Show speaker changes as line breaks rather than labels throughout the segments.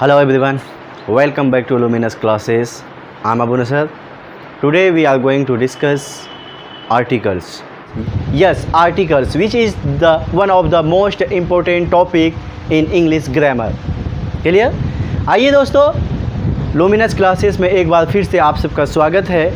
Hello everyone, welcome back to Luminous Classes. I'm Abu Nasser. Today we are going to discuss articles. Yes, articles, which is the one of the most important topic in English grammar. Clear? आइए दोस्तों, luminous classes में एक बार फिर से आप सबका स्वागत है।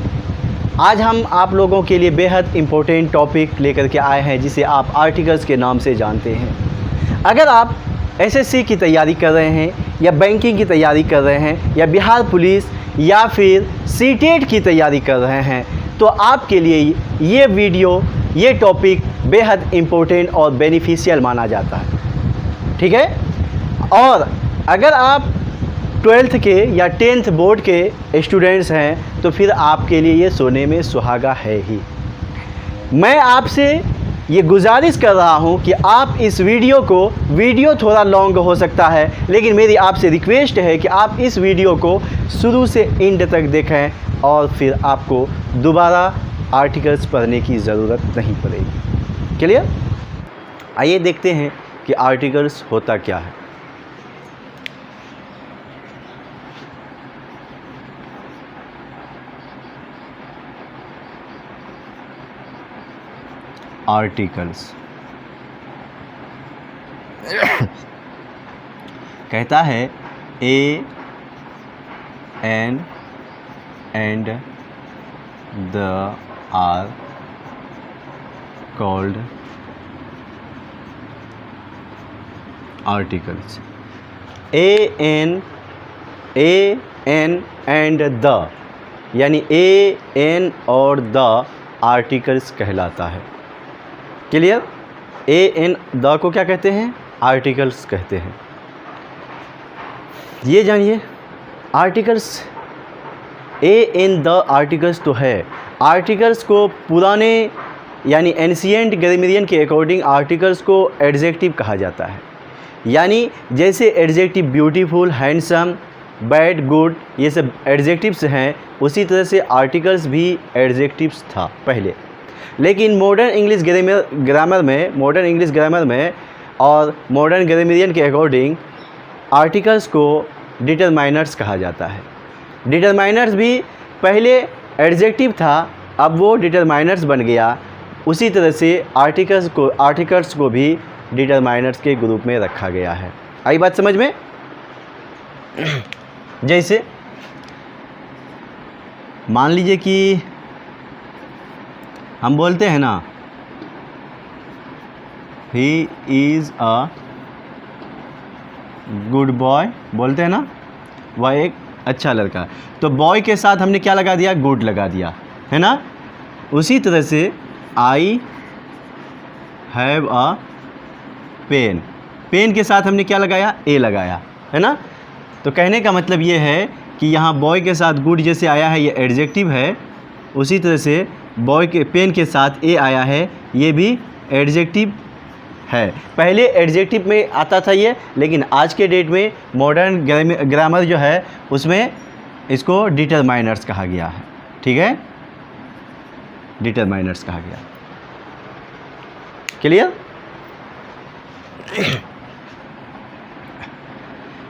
आज हम आप लोगों के लिए बेहद इम्पोर्टेंट टॉपिक लेकर के आए हैं जिसे आप आर्टिकल्स के नाम से जानते हैं। अगर आप एसएससी की तैयारी कर रहे हैं या बैंकिंग की तैयारी कर रहे हैं या बिहार पुलिस या फिर सीटेट की तैयारी कर रहे हैं तो आपके लिए ये वीडियो, ये टॉपिक बेहद इम्पोर्टेंट और बेनिफिशियल माना जाता है। ठीक है? और अगर आप 12th के या 10th बोर्ड के स्टूडेंट्स हैं तो फिर आपके लिए ये सोने में सुहागा है ही। मैं आपसे ये गुजारिश कर रहा हूँ कि आप इस वीडियो थोड़ा लॉन्ग हो सकता है, लेकिन मेरी आपसे रिक्वेस्ट है कि आप इस वीडियो को शुरू से एंड तक देखें और फिर आपको दोबारा आर्टिकल्स पढ़ने की ज़रूरत नहीं पड़ेगी। क्लियर? आइए देखते हैं कि आर्टिकल्स होता क्या है। आर्टिकल्स कहता है a an and the are called articles. A an and the यानी ए एन और द आर्टिकल्स कहलाता है। क्लियर? ए एन द को क्या कहते हैं? आर्टिकल्स कहते हैं। ये जानिए, articles a an the articles तो है। आर्टिकल्स को पुराने यानी एंशिएंट ग्रामरियन के अकॉर्डिंग आर्टिकल्स को एडजेक्टिव कहा जाता है। यानी जैसे adjective beautiful, handsome, bad, good ये सब एडजेक्टिव्स हैं, उसी तरह से आर्टिकल्स भी एडजेक्टिव्स था पहले। लेकिन मॉडर्न इंग्लिश ग्रामर में और मॉडर्न ग्रामरियन के अकॉर्डिंग आर्टिकल्स को डिटरमाइनर्स कहा जाता है। डिटरमाइनर्स भी पहले एडजेक्टिव था, अब वो डिटरमाइनर्स बन गया। उसी तरह से आर्टिकल्स को भी डिटरमाइनर्स के ग्रुप में रखा गया है। आई बात समझ में? जैसे मान लीजिए कि हम बोलते हैं ना, he is a good boy, बोलते हैं ना, वह एक अच्छा लड़का है। तो बॉय के साथ हमने क्या लगा दिया? गुड लगा दिया, है ना। उसी तरह से I have a pen, pen के साथ हमने क्या लगाया? ए लगाया, है ना। तो कहने का मतलब ये है कि यहाँ बॉय के साथ गुड जैसे आया है, ये एडजेक्टिव है। उसी तरह से बॉय के पेन के साथ ए आया है, ये भी एडजेक्टिव है। पहले एडजेक्टिव में आता था ये, लेकिन आज के डेट में मॉडर्न ग्रामर जो है उसमें इसको डिटरमाइनर्स कहा गया है। ठीक है? डिटरमाइनर्स कहा गया। क्लियर?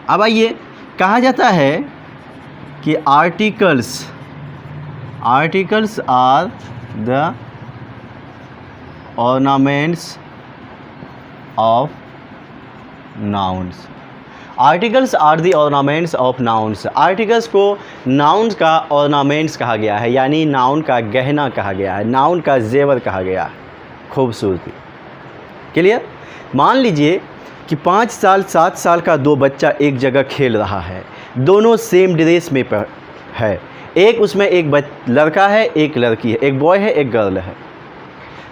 अब आइए, कहा जाता है कि articles are the ornaments of nouns। Articles are the ornaments of nouns. Articles को नाउन्स का ऑर्नामेंट्स कहा गया है, यानी नाउन का गहना कहा गया है, नाउन का जेवर कहा गया है, खूबसूरती। क्लियर? मान लीजिए कि 5 साल 7 साल का दो बच्चा एक जगह खेल रहा है, दोनों सेम ड्रेस में है। एक उसमें एक लड़का है, एक लड़की है, एक बॉय है, एक गर्ल है।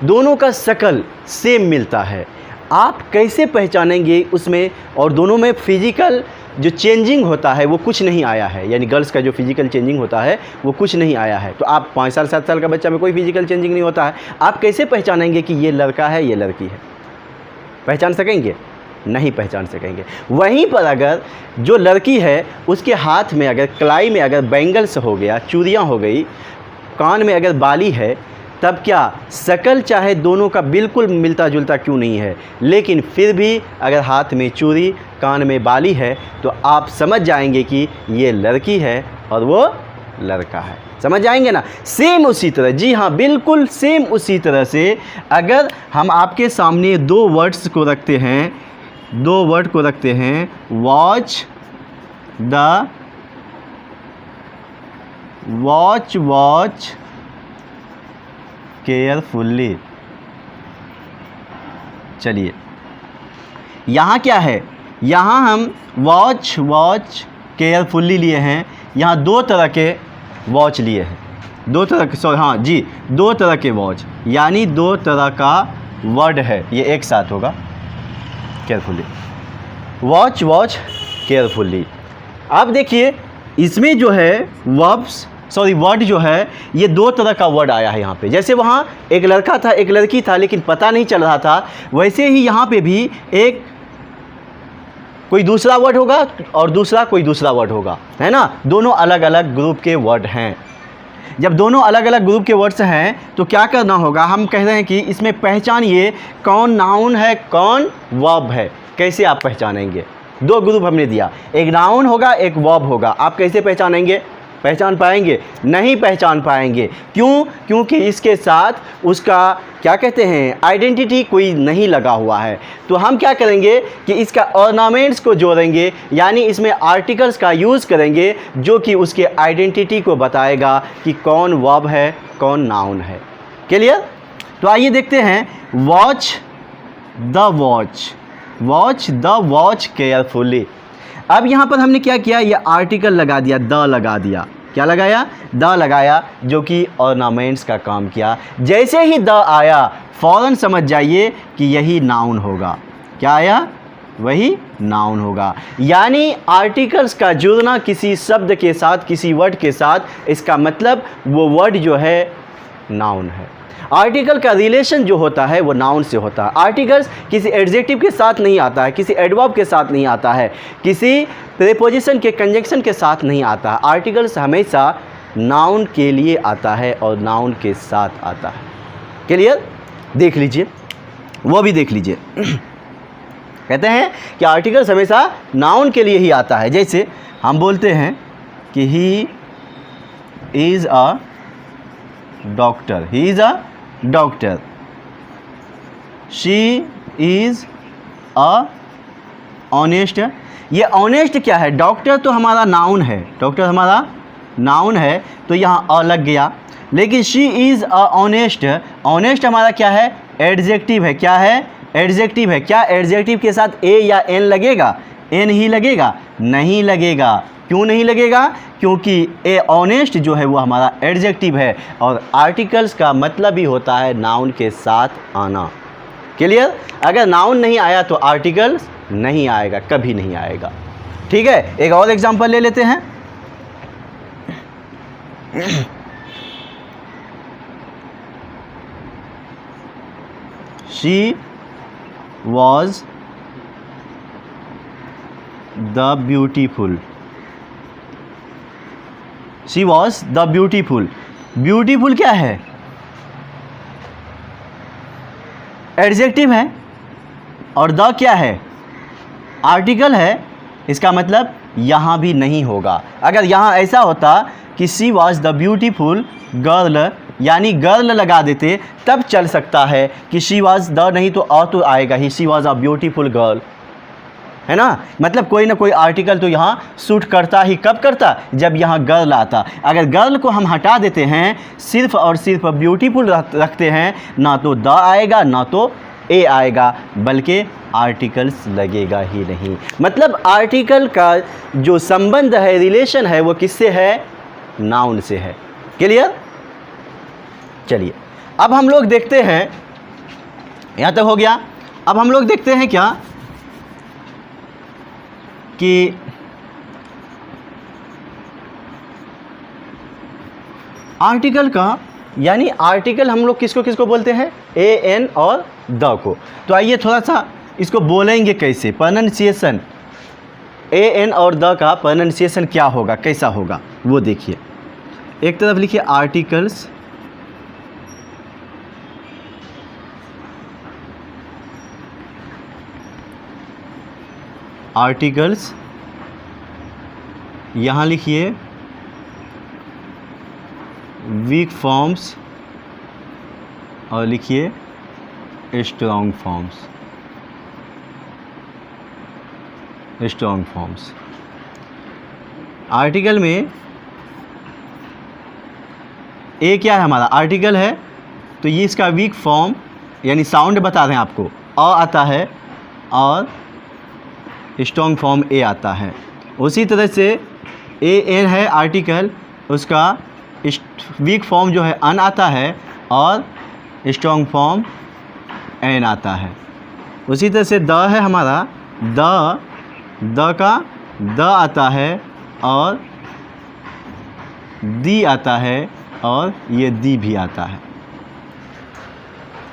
दोनों का शक्ल सेम मिलता है। आप कैसे पहचानेंगे उसमें? और दोनों में फिजिकल जो चेंजिंग होता है वो कुछ नहीं आया है, यानी गर्ल्स का जो फिजिकल चेंजिंग होता है वो कुछ नहीं आया है। तो आप 5 साल 7 साल का बच्चा में कोई फिजिकल चेंजिंग नहीं होता है, आप कैसे पहचानेंगे कि ये लड़का है, ये लड़की है? पहचान सकेंगे? नहीं पहचान सकेंगे। वहीं पर अगर जो लड़की है उसके हाथ में अगर कलाई में अगर बैंगल्स हो गया, चूड़ियाँ हो गई, कान में अगर बाली है, तब क्या शकल चाहे दोनों का बिल्कुल मिलता जुलता क्यों नहीं है, लेकिन फिर भी अगर हाथ में चूड़ी कान में बाली है तो आप समझ जाएंगे कि ये लड़की है और वो लड़का है। समझ जाएंगे ना। सेम उसी तरह, जी हाँ बिल्कुल सेम उसी तरह से अगर हम आपके सामने दो वर्ड्स को रखते हैं, दो वर्ड को रखते हैं, वॉच केयरफुल्ली। चलिए यहाँ क्या है, यहाँ हम वॉच केयरफुल्ली लिए हैं, यहाँ दो तरह के वॉच लिए हैं, दो तरह के, सॉरी हाँ जी, दो तरह के वॉच, यानी दो तरह का वर्ड है, ये एक साथ होगा केयरफुल्ली, वॉच केयरफुल्ली। अब देखिए इसमें जो है वर्ड जो है ये दो तरह का वर्ड आया है यहाँ पे। जैसे वहाँ एक लड़का था एक लड़की था लेकिन पता नहीं चल रहा था, वैसे ही यहाँ पे भी एक कोई दूसरा वर्ड होगा और दूसरा कोई दूसरा वर्ड होगा, है ना। दोनों अलग अलग ग्रुप के वर्ड हैं। जब दोनों अलग अलग ग्रुप के वर्ड्स हैं तो क्या करना होगा, हम कह रहे हैं कि इसमें पहचानिए कौन नाउन है कौन वर्ब है। कैसे आप पहचानेंगे, दो ग्रुप हमने दिया, एक नाउन होगा एक वर्ब होगा, आप कैसे पहचानेंगे, पहचान पाएंगे? नहीं पहचान पाएंगे। क्यों? क्योंकि इसके साथ उसका क्या कहते हैं आइडेंटिटी कोई नहीं लगा हुआ है। तो हम क्या करेंगे कि इसका ऑर्नामेंट्स को जोड़ेंगे, यानी इसमें आर्टिकल्स का यूज़ करेंगे जो कि उसके आइडेंटिटी को बताएगा कि कौन वर्ब है कौन नाउन है। क्लियर? तो आइए देखते हैं, वॉच द वॉच केयरफुली। अब यहाँ पर हमने क्या किया, ये आर्टिकल लगा दिया, द लगा दिया। क्या लगाया? द लगाया, जो कि ऑर्नामेंट्स का काम किया। जैसे ही द आया फ़ौरन समझ जाइए कि यही नाउन होगा। क्या आया? वही नाउन होगा। यानी आर्टिकल्स का जुड़ना किसी शब्द के साथ किसी वर्ड के साथ, इसका मतलब वो वर्ड जो है नाउन है। आर्टिकल का रिलेशन जो होता है वो नाउन से होता है। आर्टिकल्स किसी एडजेक्टिव के साथ नहीं आता है, किसी एडवर्ब के साथ नहीं आता है, किसी प्रीपोजिशन के कंजंक्शन के साथ नहीं आता है। आर्टिकल्स हमेशा नाउन के लिए आता है और नाउन के साथ आता है। क्लियर? देख लीजिए, वो भी देख लीजिए। कहते हैं कि आर्टिकल्स हमेशा नाउन के लिए ही आता है। जैसे हम बोलते हैं कि he is a doctor, he is a doctor, she is a honest. ये ऑनेस्ट क्या है? डॉक्टर तो हमारा नाउन है, डॉक्टर हमारा नाउन है तो यहाँ अ लग गया। लेकिन she is a honest, honest हमारा क्या है? एडजेक्टिव है। क्या है? एडजेक्टिव है। क्या एडजेक्टिव के साथ ए या एन लगेगा? एन ही लगेगा? नहीं लगेगा। क्यों नहीं लगेगा? क्योंकि ए ऑनेस्ट जो है वो हमारा एडजेक्टिव है और आर्टिकल्स का मतलब ही होता है नाउन के साथ आना। क्लियर? अगर नाउन नहीं आया तो आर्टिकल्स नहीं आएगा, कभी नहीं आएगा। ठीक है, एक और एग्जांपल ले लेते हैं। She was the beautiful, she was the beautiful. Beautiful क्या है? एडजेक्टिव है और द क्या है? आर्टिकल है। इसका मतलब यहाँ भी नहीं होगा। अगर यहाँ ऐसा होता कि she was the beautiful girl, यानी गर्ल लगा देते तब चल सकता है कि शी वॉज द, नहीं तो अ तो आएगा ही, she was a beautiful girl, है ना। मतलब कोई ना कोई आर्टिकल तो यहाँ सूट करता ही। कब करता? जब यहाँ गर्ल आता। अगर गर्ल को हम हटा देते हैं, सिर्फ और सिर्फ ब्यूटीफुल रखते हैं, ना तो द आएगा ना तो ए आएगा, बल्कि आर्टिकल्स लगेगा ही नहीं। मतलब आर्टिकल का जो संबंध है, रिलेशन है, वो किससे है? नाउन से है। क्लियर? चलिए अब हम लोग देखते हैं, यहाँ तक हो गया। अब हम लोग देखते हैं क्या कि आर्टिकल का, यानी आर्टिकल हम लोग किसको किसको बोलते हैं? ए एन और द को। तो आइए थोड़ा सा इसको बोलेंगे कैसे, प्रोनाउंसिएशन। ए एन और द का प्रोनाउंसिएशन क्या होगा, कैसा होगा वो देखिए। एक तरफ लिखिए आर्टिकल्स आर्टिकल्स, यहाँ लिखिए वीक फॉर्म्स और लिखिए strong forms, strong forms. Article में ए क्या है हमारा, आर्टिकल है, तो ये इसका वीक फॉर्म यानी साउंड बता रहे हैं आपको, अ आता है और स्ट्रॉन्ग फॉर्म ए आता है। उसी तरह से ए एन है आर्टिकल, उसका वीक फॉर्म जो है अन आता है और स्ट्रॉन्ग फॉर्म एन आता है। उसी तरह से द है हमारा, द का द आता है और दी आता है और ये दी भी आता है।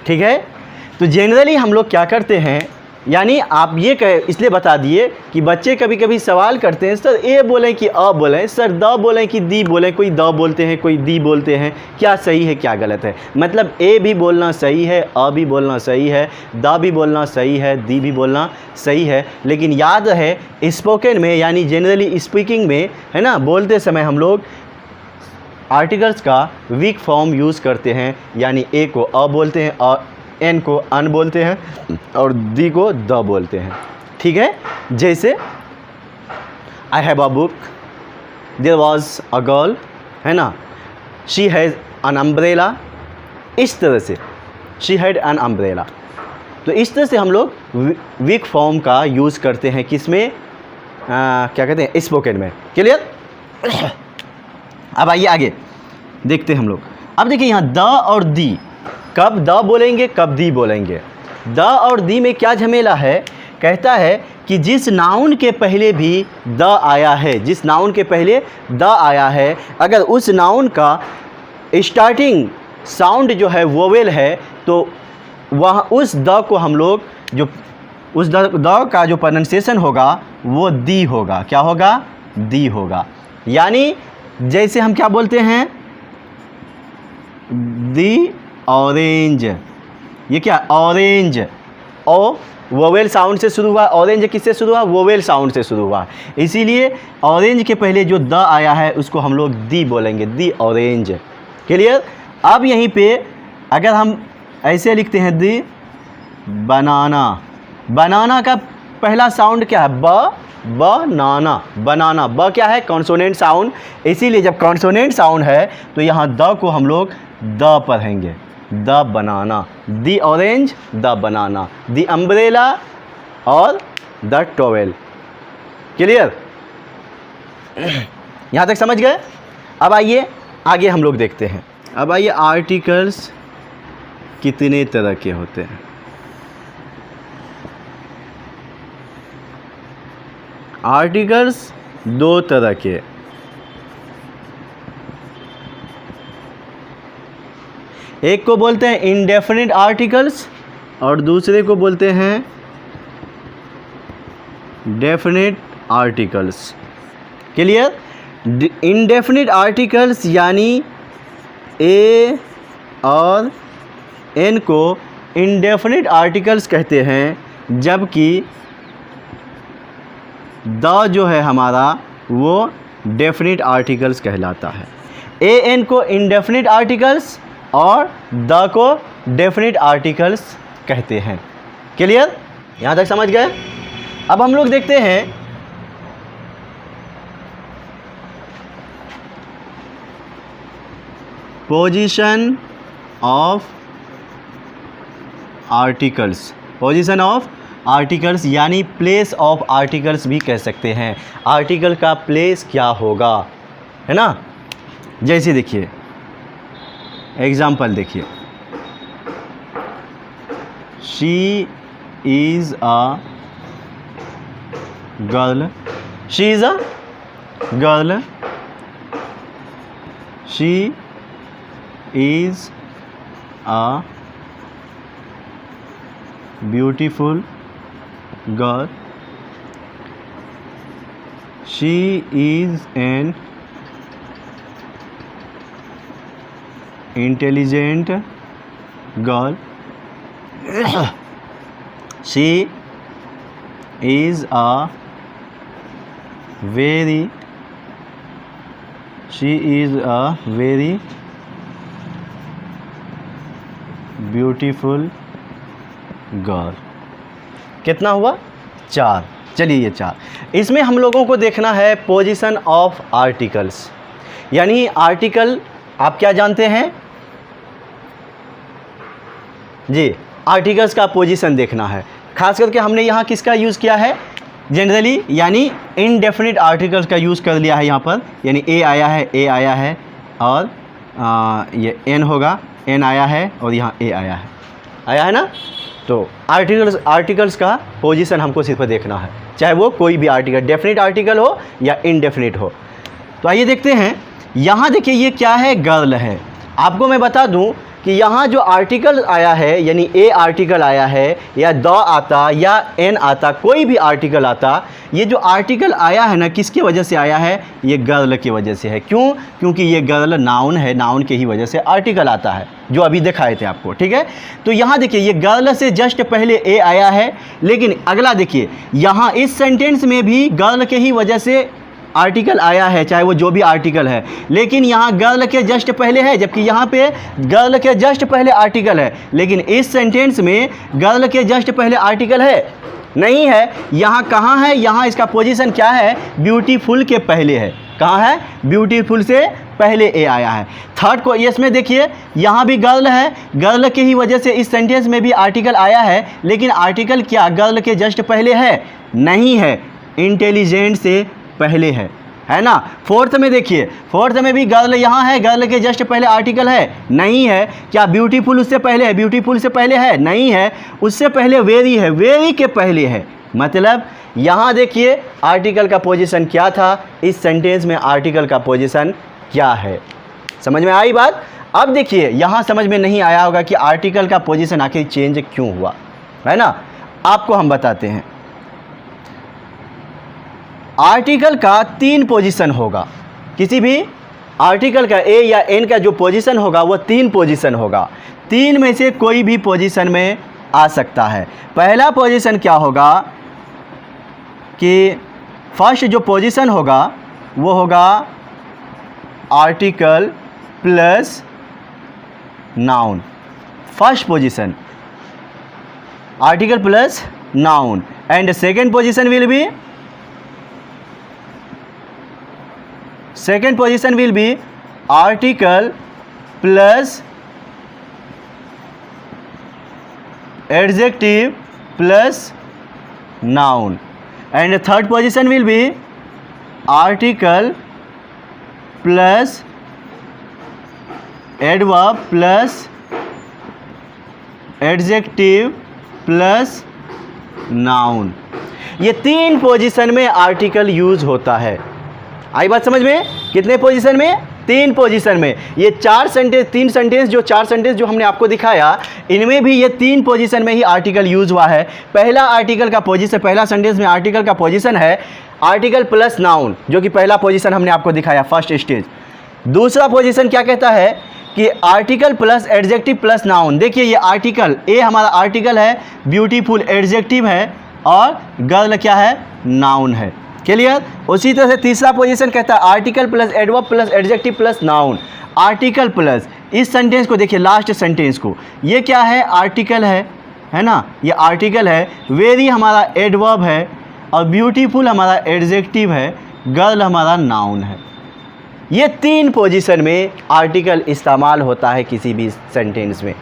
ठीक है, तो जनरली हम लोग क्या करते हैं, यानी आप ये इसलिए बता दिए कि बच्चे कभी कभी सवाल करते हैं सर ए बोलें कि अ बोलें, सर द बोलें कि दी बोलें, कोई द बोलते हैं कोई दी बोलते हैं, क्या सही है क्या गलत है। मतलब ए भी बोलना सही है, अ भी बोलना सही है, द भी बोलना सही है, दी भी बोलना सही है, लेकिन याद है स्पोकन में यानी जनरली स्पीकिंग में है ना, बोलते समय हम लोग आर्टिकल्स का वीक फॉर्म यूज़ करते हैं, यानी ए को अ बोलते हैं और एन को अन बोलते हैं और दी को द बोलते हैं। ठीक है, जैसे I have a book, there was a girl, है ना, शी हैज़ एन अम्ब्रेला, इस तरह से शी हैड एन अम्ब्रेला। तो इस तरह से हम लोग वीक फॉर्म का यूज़ करते हैं, किसमें क्या कहते हैं, स्पोकन में। क्लियर। अब आइए आगे देखते हैं हम लोग। अब देखिए यहाँ द और दी, कब द बोलेंगे कब दी बोलेंगे। द और दी में क्या झमेला है, कहता है कि जिस नाउन के पहले भी द आया है, जिस नाउन के पहले द आया है, अगर उस नाउन का स्टार्टिंग साउंड जो है वोवेल है, तो वह उस द को हम लोग जो उस द का जो प्रोनाउंसिएशन होगा वो दी होगा। क्या होगा, दी होगा। यानी जैसे हम क्या बोलते हैं, दी ऑरेंज, ये क्या ऑरेंज, ओ वोवेल साउंड से शुरू हुआ, ऑरेंज किससे शुरू हुआ, वोवेल साउंड से शुरू हुआ, इसीलिए ऑरेंज के पहले जो द आया है उसको हम लोग दी बोलेंगे, दी ऑरेंज। क्लियर। अब यहीं पे अगर हम ऐसे लिखते हैं दी बनाना, बनाना का पहला साउंड क्या है, ब बनाना, बनाना, ब क्या है, कॉन्सोनेंट साउंड, इसीलिए जब कॉन्सोनेंट साउंड है तो यहाँ द को हम लोग द पढ़ेंगे, the banana, the orange the banana, the umbrella और द टॉवेल। क्लियर, यहाँ तक समझ गए। अब आइए आगे हम लोग देखते हैं। अब आइए आर्टिकल्स कितने तरह के होते हैं। आर्टिकल्स दो तरह के, एक को बोलते हैं इंडेफिनिट आर्टिकल्स और दूसरे को बोलते हैं definite articles. Clear. Indefinite articles यानी ए और एन को इंडेफिनिट आर्टिकल्स कहते हैं, जबकि द जो है हमारा वो डेफिनिट आर्टिकल्स कहलाता है। ए एन को इंडेफिनिट आर्टिकल्स और द को डेफिनिट आर्टिकल्स कहते हैं। क्लियर, यहाँ तक समझ गए। अब हम लोग देखते हैं position of articles, position of articles यानी प्लेस ऑफ आर्टिकल्स भी कह सकते हैं। आर्टिकल का प्लेस क्या होगा, है ना। जैसे देखिए एग्जाम्पल देखिए, she is a girl, she is a girl, she is a beautiful girl, she is an intelligent girl, she is a very, she is a very beautiful girl. कितना हुआ? 4। चलिए ये 4। इसमें हम लोगों को देखना है पोजीशन ऑफ आर्टिकल्स, यानी आर्टिकल आप क्या जानते हैं जी, आर्टिकल्स का पोजीशन देखना है। खास करके हमने यहाँ किसका यूज़ किया है जनरली, यानी इनडेफिनिट आर्टिकल्स का यूज़ कर लिया है यहाँ पर, यानी ए आया है और ये एन होगा, एन आया है और यहाँ ए आया है ना। तो आर्टिकल्स का पोजीशन हमको सिर्फ देखना है, चाहे वो कोई भी आर्टिकल, डेफिनिट आर्टिकल हो या इनडेफिनिट हो। तो आइए देखते हैं, यहाँ देखिए ये क्या है, गर्ल है। आपको मैं बता दूं कि यहाँ जो आर्टिकल आया है, यानी ए आर्टिकल आया है या द आता या एन आता, कोई भी आर्टिकल आता, ये जो आर्टिकल आया है ना, किसकी वजह से आया है? ये गर्ल की वजह से है। क्यों? क्योंकि ये गर्ल नाउन है, नाउन के ही वजह से आर्टिकल आता है, जो अभी दिखाए थे आपको, ठीक है। तो यहाँ देखिए ये गर्ल से जस्ट पहले ए आया है, लेकिन अगला देखिए यहाँ इस सेंटेंस में भी गर्ल के ही वजह से आर्टिकल आया है, चाहे वो जो भी आर्टिकल है, लेकिन यहाँ गर्ल के जस्ट पहले है, जबकि यहाँ पे गर्ल के जस्ट पहले आर्टिकल है, लेकिन इस सेंटेंस में गर्ल के जस्ट पहले आर्टिकल है नहीं है। यहाँ कहाँ है? यहाँ इसका पोजीशन क्या है? ब्यूटीफुल के पहले है। कहाँ है? ब्यूटीफुल से पहले ए आया है। थर्ड को इसमें देखिए यहाँ भी गर्ल है, गर्ल के ही वजह से इस सेंटेंस में भी आर्टिकल आया है, लेकिन आर्टिकल क्या गर्ल के जस्ट पहले है? नहीं है, इंटेलिजेंट से पहले है ना। फोर्थ में देखिए, फोर्थ में भी गर्ल यहाँ है, गर्ल के जस्ट पहले आर्टिकल है नहीं है। क्या ब्यूटीफुल उससे पहले है? ब्यूटीफुल से पहले है नहीं है, उससे पहले वेरी है, वेरी के पहले है। मतलब यहाँ देखिए आर्टिकल का पोजीशन क्या था, इस सेंटेंस में आर्टिकल का पोजीशन क्या है। समझ में आई बात? अब देखिए यहाँ समझ में नहीं आया होगा कि आर्टिकल का पोजीशन आखिर चेंज क्यों हुआ, है ना। आपको हम बताते हैं, आर्टिकल का 3 पोजीशन होगा। किसी भी आर्टिकल का ए या एन का जो पोजीशन होगा वो 3 पोजीशन होगा। 3 में से कोई भी पोजीशन में आ सकता है। पहला पोजीशन क्या होगा कि फर्स्ट जो पोजीशन होगा वो होगा article plus noun. First position article plus noun, and second position will be article plus adjective plus noun, and the third position will be article plus adverb plus adjective plus noun। ये 3 position में article use होता है। आई बात समझ में? कितने position में? 3 position में। ये 4 सेंटेंस, 3 सेंटेंस जो 4 सेंटेंस जो हमने आपको दिखाया, इनमें भी ये 3 पोजीशन में ही आर्टिकल यूज हुआ है। पहला आर्टिकल का पोजीशन, पहला सेंटेंस में आर्टिकल का पोजीशन है आर्टिकल प्लस नाउन, जो कि पहला पोजीशन हमने आपको दिखाया, फर्स्ट स्टेज। दूसरा पोजीशन क्या कहता है कि article plus adjective plus noun. देखिए ये आर्टिकल ए हमारा आर्टिकल है, ब्यूटीफुल एडजेक्टिव है और गर्ल क्या है? नाउन है। क्लियर? उसी तरह से तीसरा पोजीशन कहता है article plus adverb plus adjective plus noun. Article plus, इस सेंटेंस को देखिए, लास्ट सेंटेंस को, ये क्या है? आर्टिकल है ना, ये आर्टिकल है, वेरी हमारा एडवर्ब है और ब्यूटीफुल हमारा एडजेक्टिव है, गर्ल हमारा नाउन है। ये 3 पोजीशन में आर्टिकल इस्तेमाल होता है किसी भी सेंटेंस में,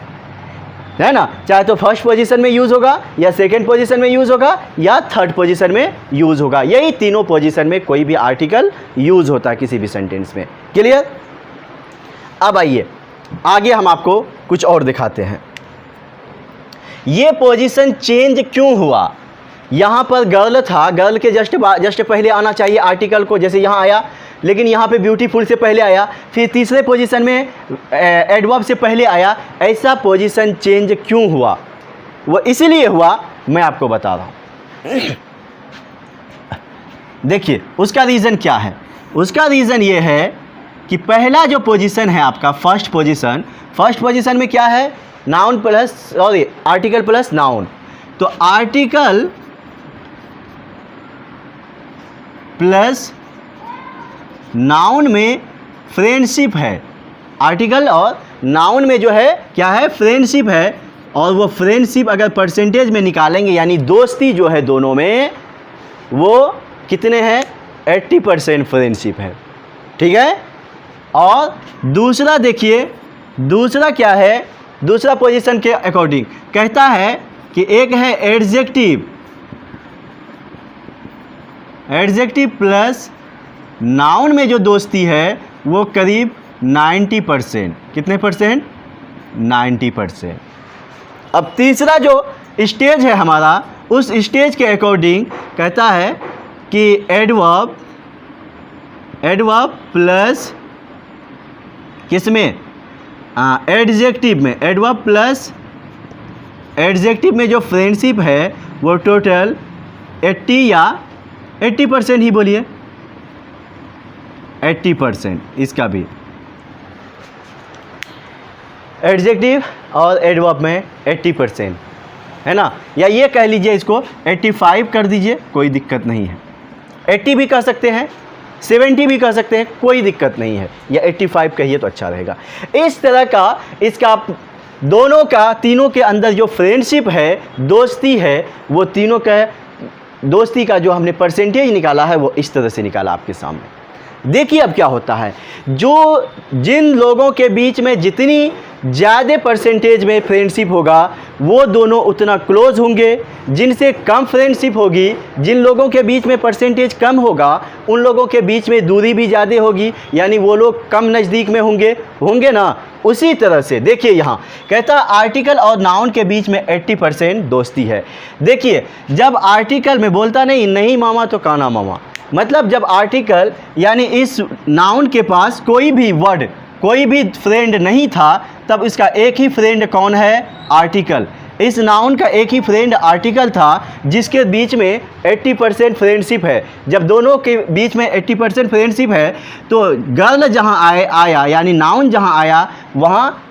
है ना। चाहे तो फर्स्ट पोजीशन में यूज़ होगा या सेकंड पोजीशन में यूज़ होगा या थर्ड पोजीशन में यूज़ होगा। यही तीनों पोजीशन में कोई भी आर्टिकल यूज़ होता है किसी भी सेंटेंस में। क्लियर? अब आइए आगे हम आपको कुछ और दिखाते हैं। ये पोजीशन चेंज क्यों हुआ? यहाँ पर गर्ल था, गर्ल के जस्ट पहले आना चाहिए आर्टिकल को, जैसे यहाँ आया, लेकिन यहाँ पे ब्यूटीफुल से पहले आया, फिर तीसरे पोजीशन में एडवर्ब से पहले आया। ऐसा पोजीशन चेंज क्यों हुआ? वो इसीलिए हुआ, मैं आपको बता रहा हूँ। देखिए उसका रीज़न क्या है। उसका रीज़न ये है कि पहला जो पोजीशन है आपका फर्स्ट पोजीशन में क्या है? Noun plus, sorry, article plus noun. तो आर्टिकल प्लस नाउन में फ्रेंडशिप है। आर्टिकल और नाउन में जो है क्या है, फ्रेंडशिप है। और वो फ्रेंडशिप अगर परसेंटेज में निकालेंगे यानी दोस्ती जो है दोनों में, वो कितने हैं, 80% फ्रेंडशिप है। ठीक है। और दूसरा देखिए, दूसरा क्या है, दूसरा पोजीशन के अकॉर्डिंग कहता है कि एक है एडजेक्टिव, एडजेक्टिव प्लस नाउन में जो दोस्ती है वो करीब 90%। कितने परसेंट, 90%। अब तीसरा जो स्टेज है हमारा, उस स्टेज के अकॉर्डिंग कहता है कि एडवर्ब, एडवर्ब प्लस किसमें, एडजेक्टिव में, एडवर्ब प्लस एडजेक्टिव में जो फ्रेंडशिप है वो टोटल 80 या 80% ही बोलिए, 80% इसका भी। एडजेक्टिव और एडवर्ब में 80% है ना, या ये कह लीजिए इसको 85 कर दीजिए, कोई दिक्कत नहीं है। 80 भी कह सकते हैं, 70 भी कह सकते हैं, कोई दिक्कत नहीं है, या 85 कहिए तो अच्छा रहेगा। इस तरह का इसका दोनों का, तीनों के अंदर जो फ्रेंडशिप है, दोस्ती है, वो तीनों का दोस्ती का जो हमने परसेंटेज निकाला है वो इस तरह से निकाला आपके सामने। देखिए अब क्या होता है, जो जिन लोगों के बीच में जितनी ज़्यादा परसेंटेज में फ्रेंडशिप होगा वो दोनों उतना क्लोज होंगे, जिनसे कम फ्रेंडशिप होगी, जिन लोगों के बीच में परसेंटेज कम होगा उन लोगों के बीच में दूरी भी ज़्यादा होगी, यानी वो लोग कम नज़दीक में होंगे ना। उसी तरह से देखिए यहाँ कहता आर्टिकल और नाउन के बीच में 80% दोस्ती है। देखिए जब आर्टिकल में बोलता नहीं मामा तो काना मामा, मतलब जब आर्टिकल यानी इस नाउन के पास कोई भी वर्ड, कोई भी फ्रेंड नहीं था, तब इसका एक ही फ्रेंड कौन है, आर्टिकल। इस नाउन का एक ही फ्रेंड आर्टिकल था जिसके बीच में 80% फ्रेंडशिप है। जब दोनों के बीच में 80% फ्रेंडशिप है तो गर्ल जहाँ आया यानी नाउन जहाँ आया वहाँ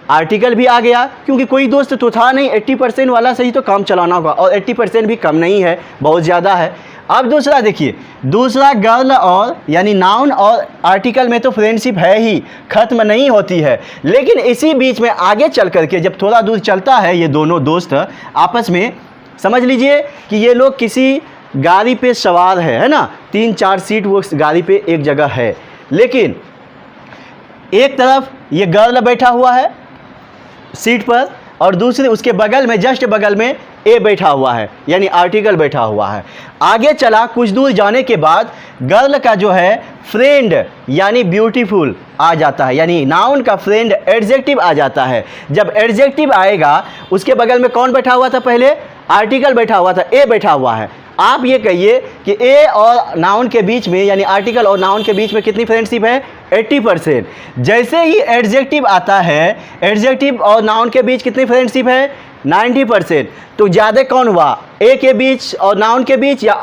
आर्टिकल भी आ गया, क्योंकि कोई दोस्त तो था नहीं, 80% वाला से ही तो काम चलाना होगा, और 80% भी कम नहीं है, बहुत ज़्यादा है। अब दूसरा देखिए, दूसरा गर्ल और यानी नाउन और आर्टिकल में तो फ्रेंडशिप है ही, ख़त्म नहीं होती है, लेकिन इसी बीच में आगे चल करके जब थोड़ा दूर चलता है ये दोनों दोस्त आपस में, समझ लीजिए कि ये लोग किसी गाड़ी पे सवार है ना, 3-4 सीट वो गाड़ी पे एक जगह है, लेकिन एक तरफ ये गर्ल बैठा हुआ है सीट पर और दूसरे उसके बगल में, जस्ट बगल में ए बैठा हुआ है यानी आर्टिकल बैठा हुआ है। आगे चला कुछ दूर जाने के बाद गर्ल का जो है फ्रेंड यानी ब्यूटीफुल आ जाता है, यानी नाउन का फ्रेंड एडजेक्टिव आ जाता है। जब एडजेक्टिव आएगा उसके बगल में कौन बैठा हुआ था, पहले आर्टिकल बैठा हुआ था, ए बैठा हुआ है। आप ये कहिए कि ए और नाउन के बीच में यानी आर्टिकल और नाउन के बीच में कितनी फ्रेंडशिप है, 80%। जैसे ही एडजेक्टिव आता है, एडजेक्टिव और नाउन के बीच कितनी फ्रेंडशिप है, 90%। तो ज़्यादा कौन हुआ, ए के बीच और नाउन के बीच या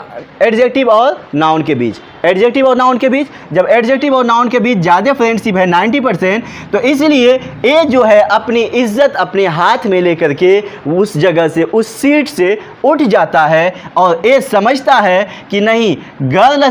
एडजेक्टिव और नाउन के बीच, एडजेक्टिव और नाउन के बीच। जब एडजेक्टिव और नाउन के बीच ज़्यादा फ्रेंडशिप है 90%, तो इसलिए ए जो है अपनी इज्जत अपने हाथ में लेकर के उस जगह से, उस सीट से उठ जाता है और ए समझता है कि नहीं, गर्ल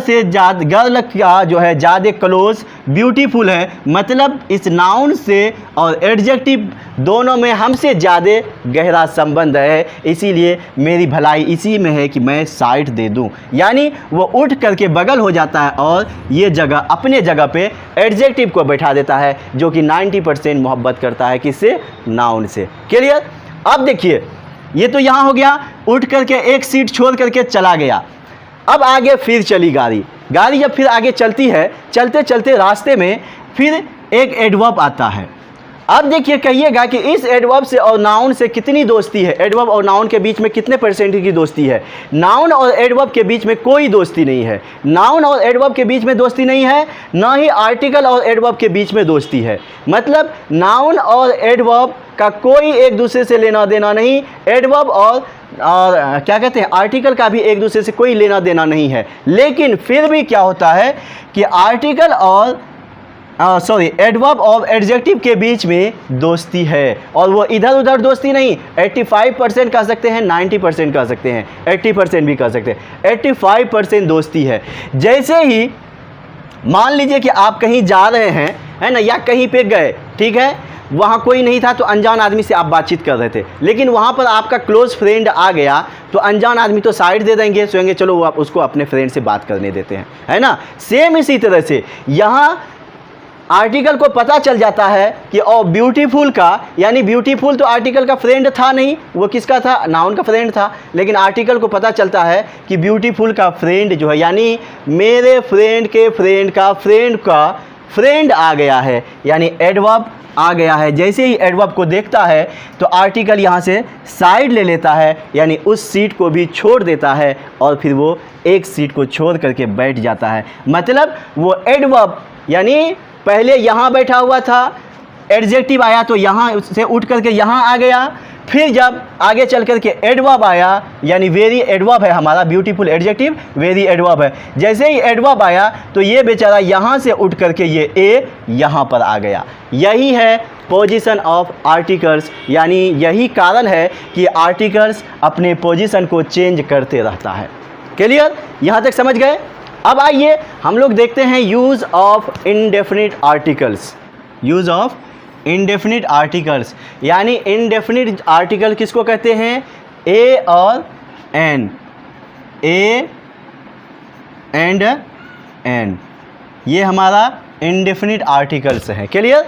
का जो है ज़्यादा क्लोज ब्यूटीफुल है, मतलब इस नाउन से और एडजेक्टिव दोनों में हमसे ज़्यादा गहरा संबंध है, इसीलिए मेरी भलाई इसी में है कि मैं साइड दे दूं। यानी वो उठ करके बगल हो जाता है और ये जगह अपने जगह पे एडजेक्टिव को बैठा देता है, जो कि 90% मोहब्बत करता है किससे, नाउन से। क्लियर। अब देखिए ये तो यहाँ हो गया, उठ करके एक सीट छोड़ करके चला गया। अब आगे फिर चली गाड़ी जब फिर आगे चलती है, चलते चलते रास्ते में फिर एक एडवर्ब आता है। अब देखिए कहिएगा कि इस एडवर्ब से और नाउन से कितनी दोस्ती है, एडवर्ब और नाउन के बीच में कितने % की दोस्ती है। नाउन और एडवर्ब के बीच में कोई दोस्ती नहीं है, नाउन और एडवर्ब के बीच में दोस्ती नहीं है, ना ही आर्टिकल और एडवर्ब के बीच में दोस्ती है। मतलब नाउन और एडवर्ब का कोई एक दूसरे से लेना देना नहीं, एडवर्ब और क्या कहते हैं आर्टिकल का भी एक दूसरे से कोई लेना देना नहीं है। लेकिन फिर भी क्या होता है कि आर्टिकल और सॉरी एडवर्ब और एडजेक्टिव के बीच में दोस्ती है, और वो इधर उधर दोस्ती नहीं। 85% कह सकते हैं, 90% कह सकते हैं, 80% भी कह सकते हैं, 85% दोस्ती है। जैसे ही मान लीजिए कि आप कहीं जा रहे हैं, है ना, या कहीं पे गए, ठीक है, वहाँ कोई नहीं था तो अनजान आदमी से आप बातचीत कर रहे थे, लेकिन वहाँ पर आपका क्लोज फ्रेंड आ गया तो अनजान आदमी तो साइड दे देंगे, सोएंगे चलो वो आप उसको अपने फ्रेंड से बात करने देते हैं, है ना। सेम इसी तरह से यहाँ आर्टिकल को पता चल जाता है कि ओ ब्यूटीफुल का, यानी ब्यूटीफुल तो आर्टिकल का फ्रेंड था नहीं, वो किसका था, नाउन का फ्रेंड था, लेकिन आर्टिकल को पता चलता है कि ब्यूटीफुल का फ्रेंड जो है, यानी मेरे फ्रेंड के फ्रेंड का फ्रेंड आ गया है, यानी एडवर्ब आ गया है। जैसे ही एडवर्ब को देखता है तो आर्टिकल यहाँ से साइड ले लेता है, यानी उस सीट को भी छोड़ देता है और फिर वो एक सीट को छोड़ करके बैठ जाता है। मतलब वो एडवर्ब यानी पहले यहाँ बैठा हुआ था, एडजेक्टिव आया तो यहाँ से उठ करके यहाँ आ गया, फिर जब आगे चल करके एडवर्ब आया, यानी वेरी एडवर्ब है हमारा, ब्यूटीफुल एडजेक्टिव वेरी एडवर्ब है। जैसे ही एडवर्ब आया तो ये बेचारा यहाँ से उठ करके ये ए यहाँ पर आ गया। यही है पोजीशन ऑफ आर्टिकल्स, यानी यही कारण है कि आर्टिकल्स अपने पोजीशन को चेंज करते रहता है। क्लियर, यहाँ तक समझ गए। अब आइए हम लोग देखते हैं use of indefinite articles. Use of indefinite articles, यानी इनडेफिनिट आर्टिकल किसको कहते हैं, ए और एन, ए एंड एन, ये हमारा इनडेफिनिट आर्टिकल्स हैं। क्लियर,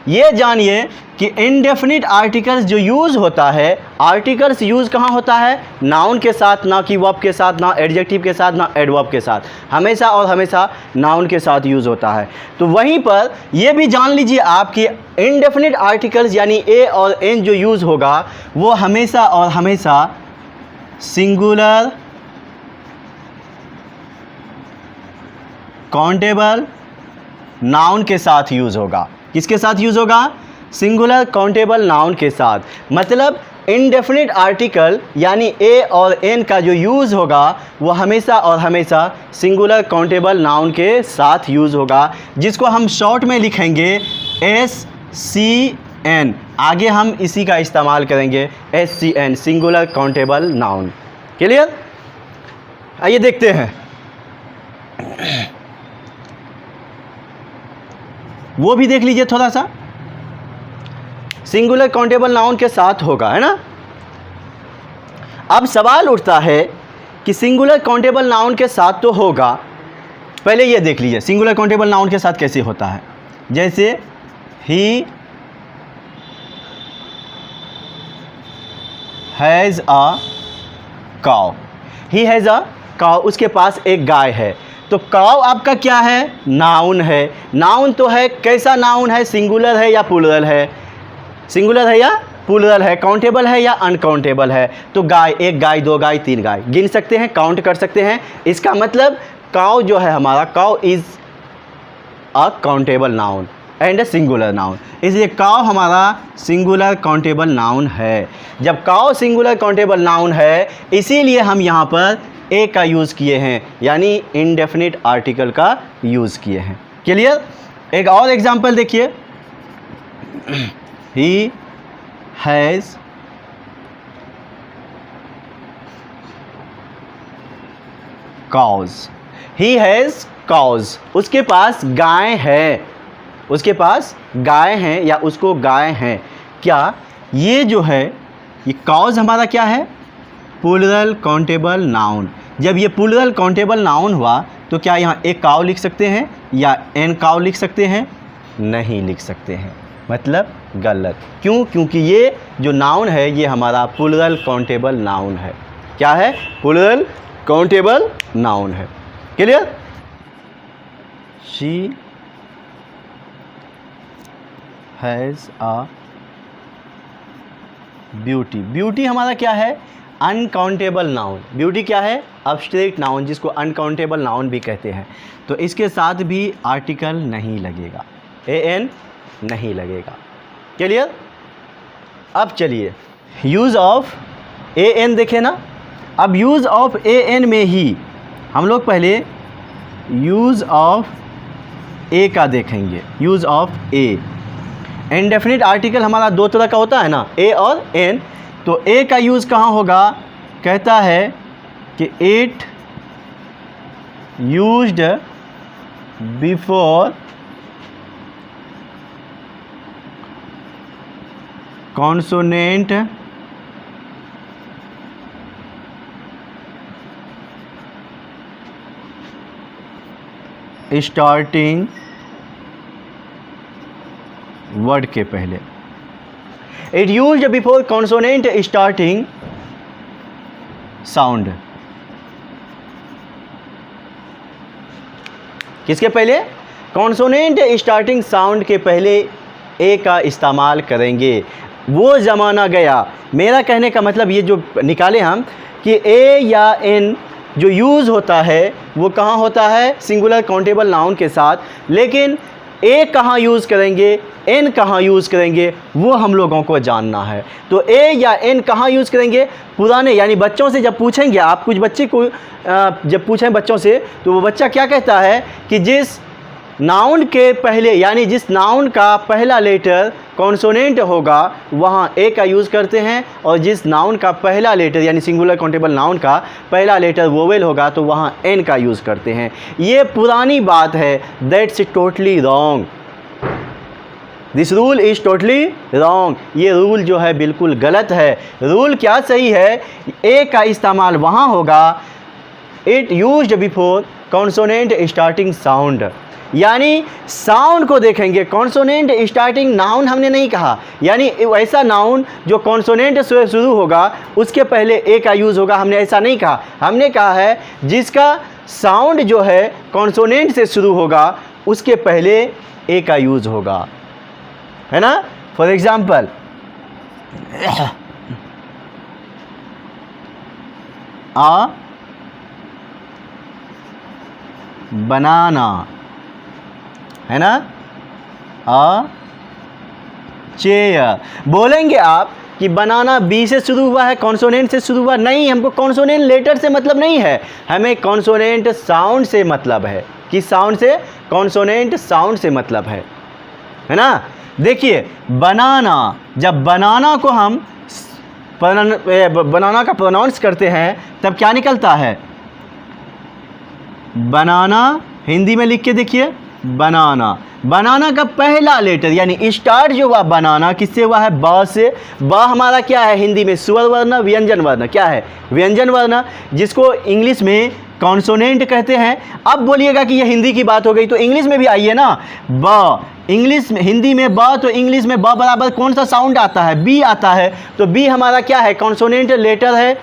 ये जानिए कि इनडेफिनिट आर्टिकल्स जो यूज़ होता है, आर्टिकल्स यूज़ कहाँ होता है, नाउन के साथ, ना कि वर्ब के साथ, ना एडजेक्टिव के साथ, ना एडवर्ब के साथ, हमेशा और हमेशा नाउन के साथ यूज़ होता है। तो वहीं पर ये भी जान लीजिए आप कि इनडेफिनिट आर्टिकल्स यानी ए और एन जो यूज़ होगा वो हमेशा और हमेशा सिंगुलर काउंटेबल नाउन के साथ यूज़ होगा। किसके साथ यूज़ होगा, सिंगुलर काउंटेबल नाउन के साथ। मतलब इनडेफिनिट आर्टिकल यानी ए और एन का जो यूज़ होगा वो हमेशा और हमेशा सिंगुलर काउंटेबल नाउन के साथ यूज़ होगा, जिसको हम शॉर्ट में लिखेंगे SCN। आगे हम इसी का इस्तेमाल करेंगे, SCN, singular countable noun. Clear, आइए देखते हैं। वो भी देख लीजिए थोड़ा सा, सिंगुलर काउंटेबल नाउन के साथ होगा, है ना। अब सवाल उठता है कि सिंगुलर काउंटेबल नाउन के साथ तो होगा, पहले ये देख लीजिए सिंगुलर काउंटेबल नाउन के साथ कैसे होता है। जैसे he has a cow, he has a cow, उसके पास एक गाय है। तो काउ आपका क्या है, नाउन है। नाउन तो है, कैसा नाउन है, सिंगुलर है या प्लूरल है, सिंगुलर है या प्लूरल है, काउंटेबल है या अनकाउंटेबल है। तो गाय, एक गाय, दो गाय, तीन गाय, गिन सकते हैं, काउंट कर सकते हैं। इसका मतलब काउ जो है हमारा, cow is a countable noun and a singular noun, इसलिए काउ हमारा सिंगुलर काउंटेबल नाउन है। जब काउ सिंगुलर काउंटेबल नाउन है, इसीलिए हम यहाँ पर ए का यूज़ किए हैं, यानी इनडेफिनिट आर्टिकल का यूज़ किए हैं। क्लियर, एक और एग्जांपल देखिए, he has cows, he has cows, उसके पास गाय है, उसके पास गाय हैं या उसको गाय हैं। क्या ये जो है, ये काउज हमारा क्या है, प्लूरल काउंटेबल नाउन। जब ये प्लूरल काउंटेबल नाउन हुआ तो क्या यहाँ एक काउ लिख सकते हैं या एन काउ लिख सकते हैं, नहीं लिख सकते हैं, मतलब गलत। क्यों, क्योंकि ये जो नाउन है ये हमारा प्लूरल काउंटेबल नाउन है। क्या है, प्लूरल काउंटेबल नाउन है। Clear, she has a beauty, beauty हमारा क्या है, अनकाउंटेबल नाउन। ब्यूटी क्या है, अब्स्ट्रैक्ट नाउन, जिसको अनकाउंटेबल नाउन भी कहते हैं। तो इसके साथ भी आर्टिकल नहीं लगेगा, एन नहीं लगेगा। क्लियर, अब चलिए यूज़ ऑफ एन देखें ना। अब यूज़ ऑफ एन में ही हम लोग पहले यूज़ ऑफ ए का देखेंगे, use of A. Indefinite article हमारा दो तरह का होता है ना, ए और एन। तो ए का यूज़ कहाँ होगा, कहता है कि it used before consonant starting word के पहले। It used before consonant starting sound. किसके पहले, कॉन्सोनेंट स्टार्टिंग साउंड के पहले ए का इस्तेमाल करेंगे। वो ज़माना गया, मेरा कहने का मतलब ये जो निकाले हम कि ए या एन जो यूज़ होता है वो कहाँ होता है, सिंगुलर काउंटेबल नाउन के साथ, लेकिन ए कहाँ यूज़ करेंगे, एन कहाँ यूज़ करेंगे, वो हम लोगों को जानना है। तो ए या एन कहाँ यूज़ करेंगे, पुराने यानी बच्चों से जब पूछेंगे आप, कुछ बच्चे को जब पूछें बच्चों से, तो वो बच्चा क्या कहता है कि जिस नाउन के पहले यानी जिस नाउन का पहला लेटर कॉन्सोनेंट होगा वहाँ ए का यूज़ करते हैं, और जिस नाउन का पहला लेटर यानी सिंगुलर काउंटेबल नाउन का पहला लेटर वोवेल होगा तो वहाँ एन का यूज़ करते हैं। ये पुरानी बात है, that's totally wrong, this rule is totally wrong. ये रूल जो है बिल्कुल गलत है। रूल क्या सही है, ए का इस्तेमाल वहाँ होगा it used before consonant starting sound, यानी साउंड को देखेंगे। कॉन्सोनेंट स्टार्टिंग नाउन हमने नहीं कहा, यानी ऐसा नाउन जो कॉन्सोनेंट से शुरू होगा उसके पहले ए का यूज़ होगा, हमने ऐसा नहीं कहा। हमने कहा है जिसका साउंड जो है कॉन्सोनेंट से शुरू होगा उसके पहले ए का यूज़ होगा, है ना। फॉर एग्जाम्पल आ बनाना, है ना, अ चेयर। बोलेंगे आप कि बनाना बी से शुरू हुआ है, कॉन्सोनेंट से शुरू हुआ, नहीं, हमको कॉन्सोनेंट लेटर से मतलब नहीं है, हमें कॉन्सोनेंट साउंड से मतलब है। किस साउंड से, कॉन्सोनेंट साउंड से मतलब है ना। देखिए बनाना, जब बनाना को हम बनाना का प्रोनाउंस करते हैं तब क्या निकलता है, बनाना। हिंदी में लिख के देखिए, बनाना। बनाना का पहला लेटर यानी स्टार्ट जो हुआ बनाना किससे हुआ है, ब से। ब हमारा क्या है हिंदी में, स्वर वर्ण, व्यंजन वर्ण। क्या है, व्यंजन वर्ण, जिसको इंग्लिश में कॉन्सोनेंट कहते हैं। अब बोलिएगा कि ये हिंदी की बात हो गई, तो इंग्लिश में भी आइए ना। ब इंग्लिश में, हिंदी में ब, तो इंग्लिश में ब बराबर कौन सा साउंड आता है, बी आता है। तो बी हमारा क्या है, कॉन्सोनेंट लेटर है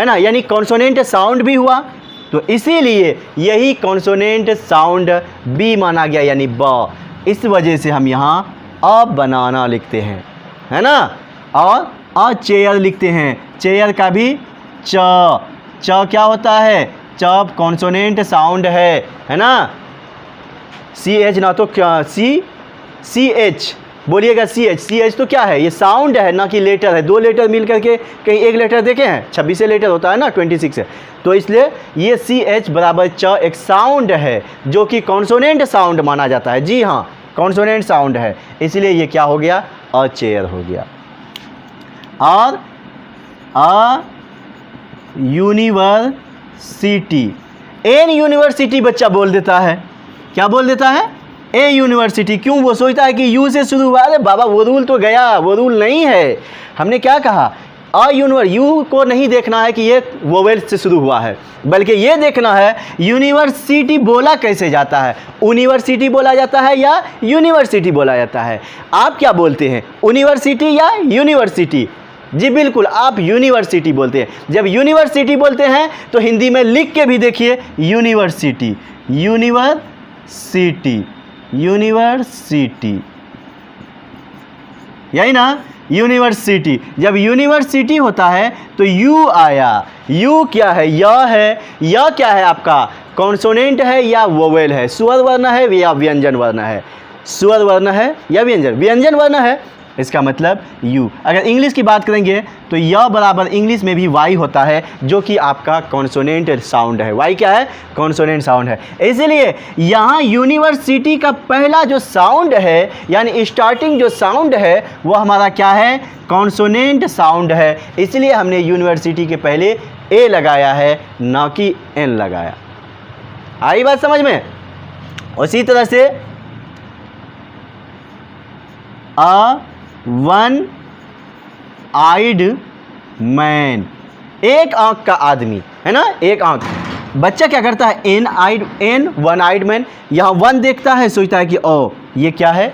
ना, यानी कॉन्सोनेंट साउंड भी हुआ। तो इसीलिए यही कॉन्सोनेंट साउंड बी माना गया, यानी ब। इस वजह से हम यहाँ अ बनाना लिखते हैं, है ना। और अ चेयर लिखते हैं, चेयर का भी च क्या होता है, च कॉन्सोनेंट साउंड है ना। सी एच ना तो क्या, सी एच बोलिएगा, सी एच तो क्या है, ये साउंड है ना कि लेटर है। दो लेटर मिल करके कहीं एक लेटर देखे हैं, 26 लेटर होता है ना, 26 है। तो इसलिए ये सी एच बराबर च एक साउंड है जो कि कॉन्सोनेंट साउंड माना जाता है। जी हाँ, कॉन्सोनेंट साउंड है, इसलिए ये क्या हो गया, अ चेयर हो गया। और अ यूनिवर्सिटी, एन यूनिवर्सिटी बच्चा बोल देता है, क्या बोल देता है, ए यूनिवर्सिटी। क्यों, वो सोचता है कि यू से शुरू हुआ। अरे बाबा वो रूल तो गया, वो रूल नहीं है। हमने क्या कहा, यू को नहीं देखना है कि ये वोवेल से शुरू हुआ है, बल्कि ये देखना है यूनिवर्सिटी बोला कैसे जाता है, यूनिवर्सिटी बोला जाता है या यूनिवर्सिटी बोला जाता है। आप क्या बोलते हैं, यूनिवर्सिटी या यूनिवर्सिटी? जी बिल्कुल, आप यूनिवर्सिटी बोलते हैं। जब यूनिवर्सिटी बोलते हैं तो हिंदी में लिख के भी देखिए, यूनिवर्सिटी, यूनिवर्सिटी, यूनिवर्सिटी, यही ना, यूनिवर्सिटी। जब यूनिवर्सिटी होता है तो यू आया, यू क्या है, य है। य क्या है आपका, कॉन्सोनेंट है या वोवेल है, स्वर वर्ण है या व्यंजन वर्ण है, स्वर वर्ण है या व्यंजन वर्ण है। इसका मतलब यू। अगर इंग्लिश की बात करेंगे तो य बराबर इंग्लिश में भी वाई होता है, जो कि आपका कॉन्सोनेंट साउंड है। वाई क्या है? कॉन्सोनेंट साउंड है। इसलिए यहाँ यूनिवर्सिटी का पहला जो साउंड है, यानी स्टार्टिंग जो साउंड है, वो हमारा क्या है? कॉन्सोनेंट साउंड है। इसलिए हमने यूनिवर्सिटी के पहले ए लगाया है, ना कि एन लगाया। आई बात समझ में? उसी तरह से अ वन आइड मैन, एक आंख का आदमी, है ना, एक आंख। बच्चा क्या करता है? एन वन आइड मैन, यहाँ वन देखता है, सोचता है कि ओ ये क्या है,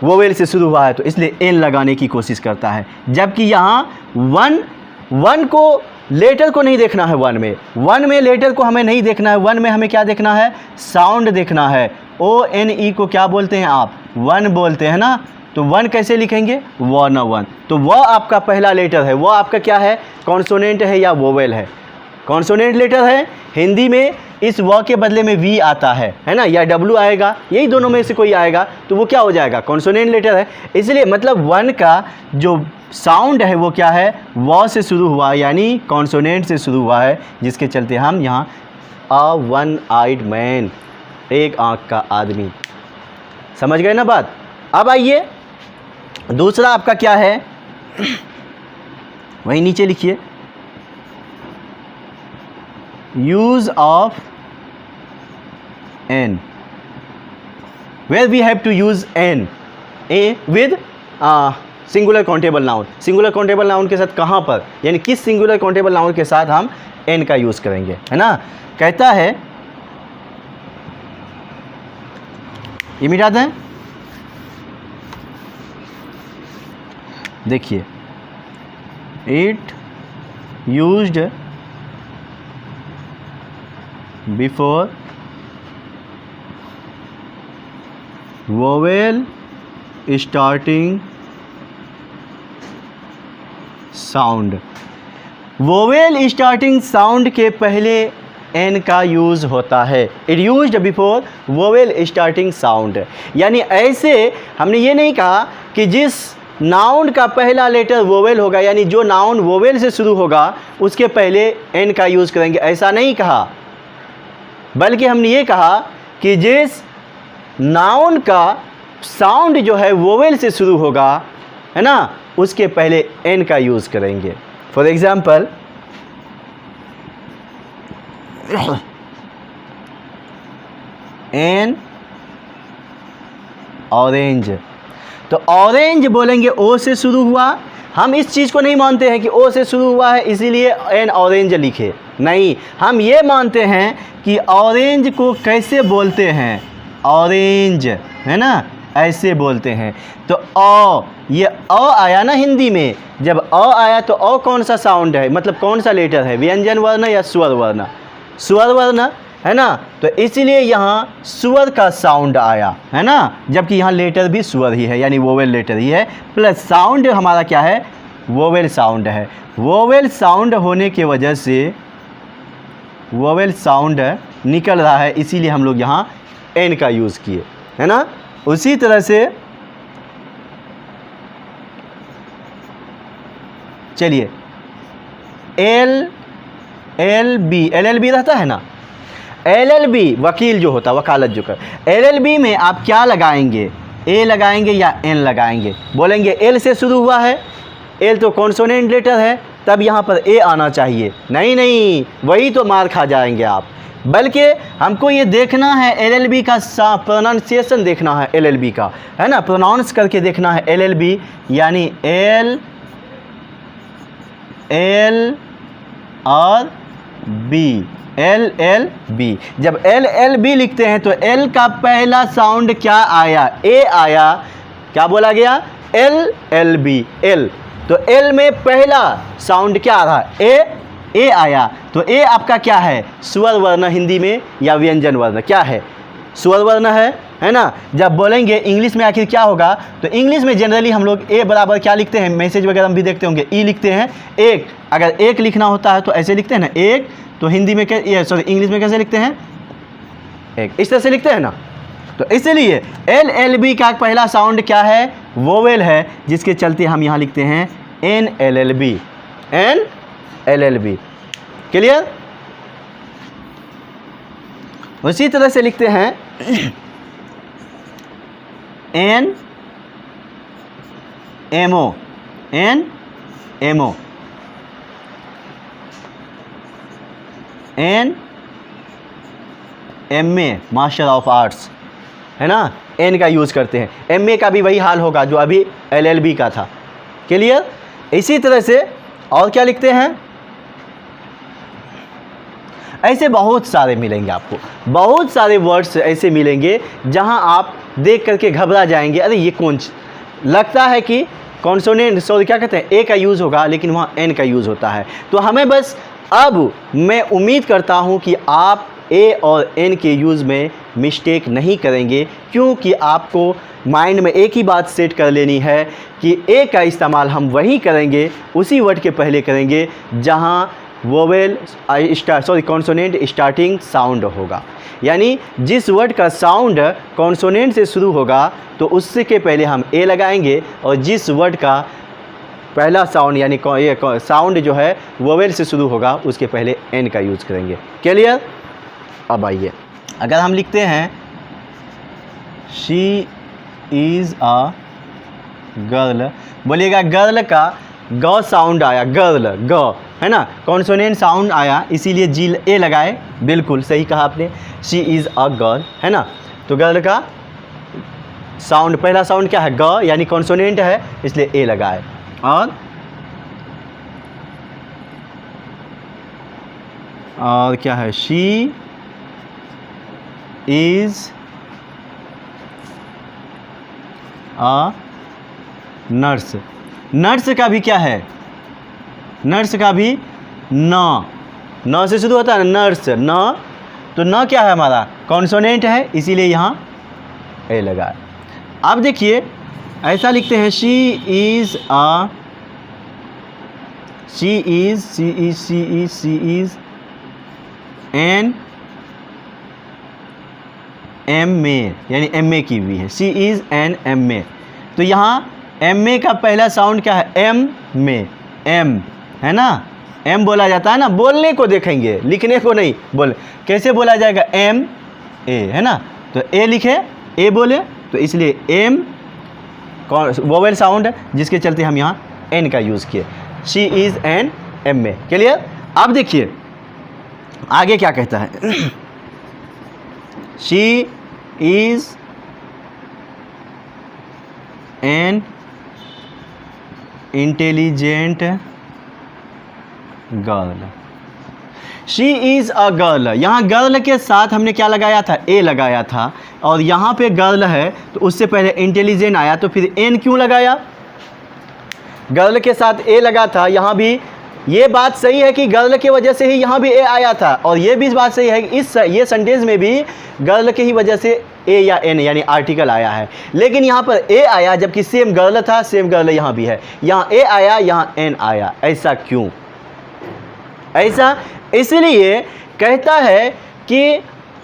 वोवेल से शुरू हुआ है, तो इसलिए एन लगाने की कोशिश करता है। जबकि यहाँ वन को लेटर को नहीं देखना है, वन में लेटर को हमें नहीं देखना है, वन में हमें क्या देखना है? साउंड देखना है। ओ एन ई को क्या बोलते हैं आप? वन बोलते हैं ना। तो वन कैसे लिखेंगे? One one. तो वह आपका पहला लेटर है, वह आपका क्या है? कॉन्सोनेंट है या वोवेल है? कॉन्सोनेंट लेटर है। हिंदी में इस व के बदले में वी आता है ना, या डब्ल्यू आएगा, यही दोनों में से कोई आएगा, तो वो क्या हो जाएगा? कॉन्सोनेंट लेटर है। इसलिए मतलब वन का जो साउंड है वो क्या है? व से शुरू हुआ, यानी कॉन्सोनेंट से शुरू हुआ है, जिसके चलते हम यहाँ अ वन आइड मैन, एक आंख का आदमी। समझ गए ना बात? अब आइए दूसरा आपका क्या है? वहीं नीचे लिखिए, use of n, where we have to use n with singular countable noun. Singular countable noun के साथ कहाँ पर, यानी किस सिंगुलर काउंटेबल नाउन के साथ हम n का यूज़ करेंगे, है ना। कहता है, ये मिटा दें, देखिए, it used before vowel starting sound. Vowel starting sound के पहले एन का यूज़ होता है। It used before vowel starting sound, यानी ऐसे हमने ये नहीं कहा कि जिस नाउन का पहला लेटर वोवेल होगा, यानी जो नाउन वोवेल से शुरू होगा उसके पहले एन का यूज़ करेंगे, ऐसा नहीं कहा। बल्कि हमने ये कहा कि जिस नाउन का साउंड जो है वोवेल से शुरू होगा, है ना, उसके पहले एन का यूज़ करेंगे। फॉर एग्जाम्पल, एन ऑरेंज, तो ऑरेंज बोलेंगे ओ से शुरू हुआ। हम इस चीज़ को नहीं मानते हैं कि ओ से शुरू हुआ है इसीलिए एन ऑरेंज लिखे, नहीं, हम ये मानते हैं कि ऑरेंज को कैसे बोलते हैं, ऑरेंज, है ना, ऐसे बोलते हैं। तो अ, ये अ आया ना हिंदी में, जब अ आया तो अ कौन सा साउंड है, मतलब कौन सा लेटर है, व्यंजन वर्ण या स्वर वर्ण? स्वर वर्ण, है ना। तो इसीलिए यहाँ स्वर का साउंड आया, है ना, जबकि यहाँ लेटर भी स्वर ही है, यानी वोवेल लेटर ही है, प्लस साउंड हमारा क्या है? वोवेल साउंड है। वोवेल साउंड होने के वजह से वोवेल साउंड निकल रहा है, इसीलिए हम लोग यहाँ एन का यूज़ किए, है ना। उसी तरह से चलिए, एल एल बी रहता है ना, LLB वकील जो होता है, वकालत जो कर, LLB में आप क्या लगाएंगे? ए लगाएंगे या एन लगाएंगे? बोलेंगे एल से शुरू हुआ है, एल तो कॉन्सोनेंट लेटर है, तब यहाँ पर ए आना चाहिए। नहीं, वही तो मार खा जाएंगे आप। बल्कि हमको ये देखना है LLB का प्रोनाउंसिएशन देखना है, LLB का, है ना, प्रोनाउंस करके देखना है LLB, यानी एल और बी, LLB। जब LLB लिखते हैं तो एल का पहला साउंड क्या आया? ए आया। क्या बोला गया? LLB, L. तो एल में पहला साउंड क्या आ रहा है? ए आया। तो ए आपका क्या है? स्वर वर्ण हिंदी में, या व्यंजन वर्ण? क्या है? स्वर वर्ण है ना। जब बोलेंगे इंग्लिश में आखिर क्या होगा, तो इंग्लिश में जनरली हम लोग ए बराबर क्या लिखते हैं, मैसेज वगैरह हम भी देखते होंगे, ई लिखते हैं, एक। अगर एक लिखना होता है तो ऐसे लिखते हैं ना, एक। तो हिंदी में इंग्लिश में कैसे लिखते हैं? एक, इस तरह से लिखते हैं ना। तो इसलिए LLB का पहला साउंड क्या है? वोवेल है, जिसके चलते हम यहाँ लिखते हैं NLLB, NLLB। क्लियर? उसी तरह से लिखते हैं NMO, NMO, NMA master of arts, है ना, N का यूज़ करते हैं। MA का भी वही हाल होगा जो अभी LLB का था। क्लियर? इसी तरह से और क्या लिखते हैं? ऐसे बहुत सारे मिलेंगे आपको, बहुत सारे वर्ड्स ऐसे मिलेंगे जहां आप देख करके घबरा जाएंगे, अरे ये कौन, लगता है कि कॉन्सोनेंट, सॉरी क्या कहते हैं, ए का यूज़ होगा लेकिन वहाँ एन का यूज़ होता है। तो हमें बस, अब मैं उम्मीद करता हूँ कि आप ए और एन के यूज़ में मिस्टेक नहीं करेंगे, क्योंकि आपको माइंड में एक ही बात सेट कर लेनी है कि ए का इस्तेमाल हम वही करेंगे, उसी वर्ड के पहले करेंगे जहाँ वोवेल कॉन्सोनेंट स्टार्टिंग साउंड होगा। यानी जिस वर्ड का साउंड कॉन्सोनेंट से शुरू होगा तो उससे के पहले हम ए लगाएंगे, और जिस वर्ड का पहला साउंड यानी ये साउंड जो है वोवेल से शुरू होगा उसके पहले एन का यूज़ करेंगे। क्लियर? अब आइए, अगर हम लिखते हैं शी इज़ अ गर्ल, बोलिएगा गर्ल का ग साउंड आया, गर्ल ग, है ना, कॉन्सोनेंट साउंड आया, इसीलिए जी ए लगाए। बिल्कुल सही कहा आपने, शी इज़ अ गर्ल, है ना। तो गर्ल का साउंड, पहला साउंड क्या है? ग, यानी कॉन्सोनेंट है, इसलिए ए लगाए। और क्या है? She is a nurse, nurse का भी क्या है? नर्स का भी न से शुरू होता है ना, नर्स, न, तो न क्या है हमारा? कॉन्सोनेंट है, इसीलिए यहाँ ए लगा है। अब देखिए ऐसा लिखते हैं she is an M A, यानी एम ए की भी है, she is an M A. तो यहाँ एम ए का पहला साउंड क्या है? एम में, एम, है ना, एम बोला जाता है ना, बोलने को देखेंगे, लिखने को नहीं। बोल कैसे बोला जाएगा? एम ए, है ना, तो ए लिखे, ए बोले, तो इसलिए एम वोवेल साउंड है, जिसके चलते हम यहाँ एन का यूज़ किए। She is an M A. Clear? अब देखिए आगे क्या कहता है। She is an intelligent girl, she is a girl. यहाँ गर्ल के साथ हमने क्या लगाया था? ए लगाया था, और यहाँ पे गर्ल है तो उससे पहले इंटेलिजेंट आया, तो फिर एन क्यों लगाया? गर्ल के साथ ए लगा था, यहाँ भी ये बात सही है कि गर्ल की वजह से ही यहाँ भी ए आया था, और ये भी बात सही है कि ये सेंटेंस में भी गर्ल के ही वजह से ए या एन यानी आर्टिकल आया है। लेकिन यहाँ पर ए आया जबकि सेम गर्ल था, सेम गर्ल यहाँ भी है, यहाँ ए आया, यहाँ एन आया। ऐसा क्यों? ऐसा इसलिए कहता है कि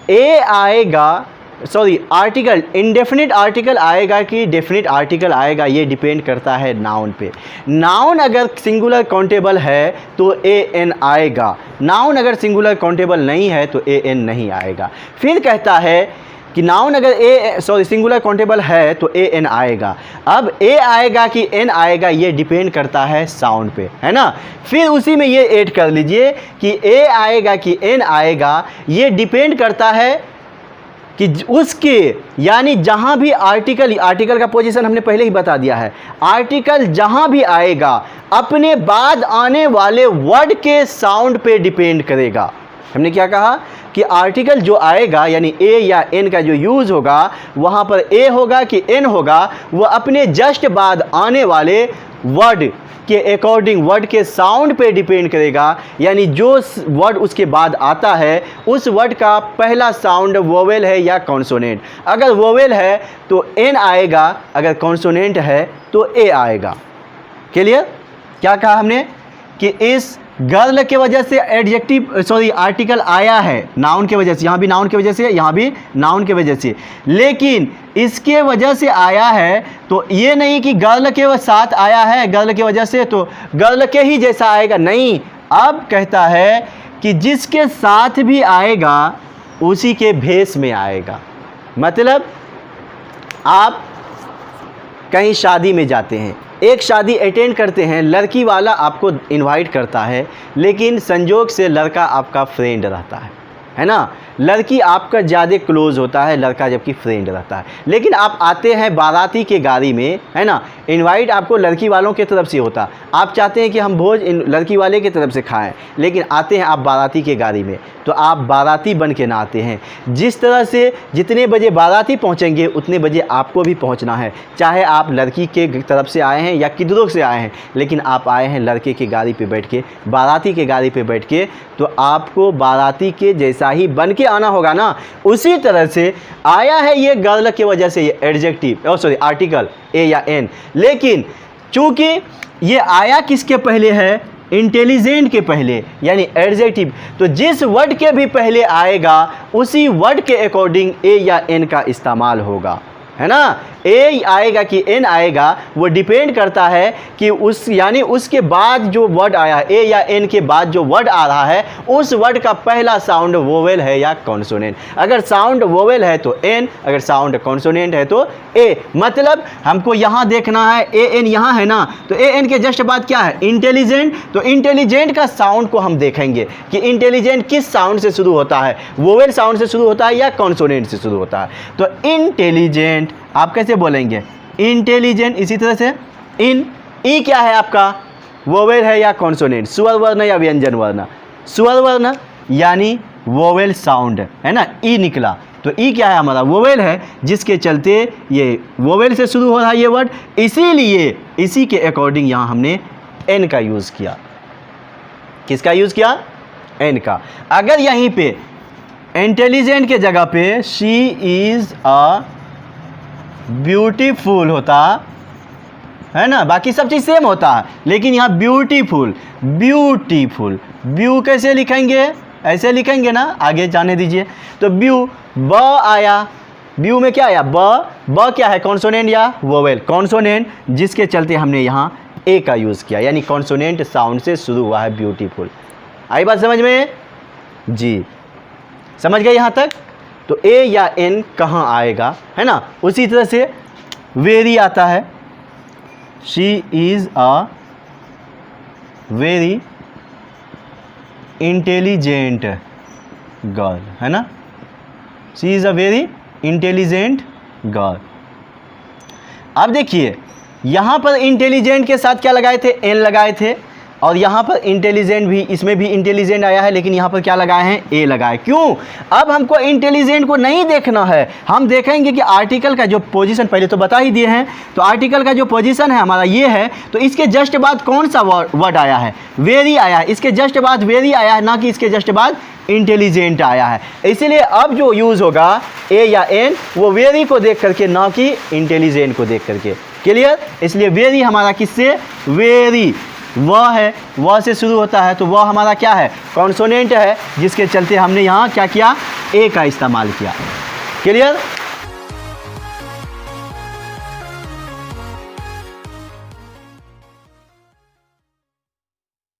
ए आएगा, सॉरी आर्टिकल, इंडेफिनिट आर्टिकल आएगा कि डेफिनिट आर्टिकल आएगा, ये डिपेंड करता है नाउन पे। नाउन अगर सिंगुलर काउंटेबल है तो ए एन आएगा, नाउन अगर सिंगुलर काउंटेबल नहीं है तो ए एन नहीं आएगा। फिर कहता है कि नाउन अगर सिंगुलर काउंटेबल है तो ए एन आएगा। अब ए आएगा कि एन आएगा ये डिपेंड करता है साउंड पे, है ना। फिर उसी में ये ऐड कर लीजिए कि ए आएगा कि एन आएगा, ये डिपेंड करता है कि उसके, यानी जहाँ भी आर्टिकल का पोजीशन हमने पहले ही बता दिया है। आर्टिकल जहाँ भी आएगा अपने बाद आने वाले वर्ड के साउंड पे डिपेंड करेगा। हमने क्या कहा कि आर्टिकल जो आएगा यानी ए या एन का जो यूज़ होगा वहाँ पर ए होगा कि एन होगा, वो अपने जस्ट बाद आने वाले वर्ड के अकॉर्डिंग, वर्ड के साउंड पे डिपेंड करेगा। यानी जो वर्ड उसके बाद आता है उस वर्ड का पहला साउंड वोवेल है या कॉन्सोनेंट। अगर वोवेल है तो एन आएगा, अगर कॉन्सोनेंट है तो ए आएगा। क्लियर? क्या कहा हमने कि इस गर्ल के वजह से एडजेक्टिव सॉरी आर्टिकल आया है, नाउन के वजह से, यहाँ भी नाउन की वजह से, यहाँ भी नाउन की वजह से, लेकिन इसके वजह से आया है तो ये नहीं कि गर्ल के साथ आया है गर्ल की वजह से तो गर्ल के ही जैसा आएगा, नहीं। अब कहता है कि जिसके साथ भी आएगा उसी के भेष में आएगा। मतलब आप कहीं शादी में जाते हैं, एक शादी अटेंड करते हैं, लड़की वाला आपको इनवाइट करता है, लेकिन संजोग से लड़का आपका फ्रेंड रहता है ना। लड़की आपका ज़्यादा क्लोज होता है, लड़का जबकि फ्रेंड रहता है। लेकिन आप आते हैं बाराती के गाड़ी में, है ना, इनवाइट आपको लड़की वालों की तरफ से होता, आप चाहते हैं कि हम भोज लड़की वाले की तरफ से खाएं, लेकिन आते हैं आप बाराती के गाड़ी में, तो आप बाराती बन के ना आते हैं। जिस तरह से जितने बजे बाराती पहुंचेंगे उतने बजे आपको भी पहुंचना है, चाहे आप लड़की के तरफ से आए हैं या किधरों से आए हैं, लेकिन आप आए हैं लड़के की गाड़ी पे बैठ के, बाराती के गाड़ी पे बैठ के, तो आपको बाराती के जैसा ही बन के आना होगा ना। उसी तरह से आया है ये गर्ल की वजह से, ये एडजेक्टिव सॉरी आर्टिकल ए या एन, लेकिन चूंकि ये आया किसके पहले है, इंटेलिजेंट के पहले, यानी एडजेक्टिव, तो जिस वर्ड के भी पहले आएगा उसी वर्ड के अकॉर्डिंग ए या एन का इस्तेमाल होगा, है ना। ए आएगा कि एन आएगा वो डिपेंड करता है कि उस यानी उसके बाद जो वर्ड आया है, ए या एन के बाद जो वर्ड आ रहा है उस वर्ड का पहला साउंड वोवेल है या कॉन्सोनेंट। अगर साउंड वोवेल है तो एन, अगर साउंड कॉन्सोनेंट है तो ए। मतलब हमको यहाँ देखना है ए एन यहाँ है ना, तो ए एन के जस्ट बाद क्या है, इंटेलिजेंट। तो इंटेलिजेंट का साउंड को हम देखेंगे कि इंटेलिजेंट किस साउंड से शुरू होता है, वोवेल साउंड से शुरू होता है या कॉन्सोनेंट से शुरू होता है। तो इंटेलिजेंट आप कैसे बोलेंगे, इंटेलिजेंट। इसी तरह से इन, ई क्या है आपका, वोवेल है या कॉन्सोनेंट, स्वर वर्ण या व्यंजन वर्ण, स्वर वर्ण यानी वोवेल साउंड, है ना, ई निकला, तो ई क्या है हमारा, वोवेल है, जिसके चलते ये वोवेल से शुरू हो रहा है ये वर्ड, इसीलिए इसी के अकॉर्डिंग यहाँ हमने एन का यूज़ किया। किसका यूज़ किया, एन का। अगर यहीं पे इंटेलिजेंट के जगह पे शी इज़ अ ब्यूटीफुल होता है ना, बाकी सब चीज़ सेम होता है, लेकिन यहाँ ब्यूटीफुल, ब्यूटीफुल, ब्यू कैसे लिखेंगे, ऐसे लिखेंगे ना, आगे जाने दीजिए। तो ब्यू, ब आया, ब्यू में क्या आया, ब क्या है, कॉन्सोनेंट या वोवेल, कॉन्सोनेंट, जिसके चलते हमने यहाँ ए का यूज़ किया, यानी कॉन्सोनेंट साउंड से शुरू हुआ है ब्यूटीफुल। आई बात समझ में जी, समझ गए यहाँ तक। तो ए या एन कहाँ आएगा, है ना। उसी तरह से वेरी आता है, she is a very intelligent girl, है ना, she is a very intelligent girl. अब देखिए यहाँ पर इंटेलिजेंट के साथ क्या लगाए थे, एन लगाए थे, और यहाँ पर इंटेलिजेंट भी, इसमें भी इंटेलिजेंट आया है, लेकिन यहाँ पर क्या लगाए हैं, ए लगाए। क्यों, अब हमको इंटेलिजेंट को नहीं देखना है, हम देखेंगे कि आर्टिकल का जो पोजीशन पहले तो बता ही दिए हैं, तो आर्टिकल का जो पोजीशन है हमारा ये है, तो इसके जस्ट बाद कौन सा वर्ड आया है, वेरी आया है, इसके जस्ट बाद वेरी आया है, ना कि इसके जस्ट बाद इंटेलिजेंट आया है। इसीलिए अब जो यूज़ होगा ए या एन वो वेरी को देख करके, ना कि इंटेलिजेंट को देख करके। क्लियर, इसलिए वेरी हमारा किससे, वेरी वह है, वह से शुरू होता है, तो वह हमारा क्या है, कॉन्सोनेंट है, जिसके चलते हमने यहाँ क्या किया, ए का इस्तेमाल किया। क्लियर।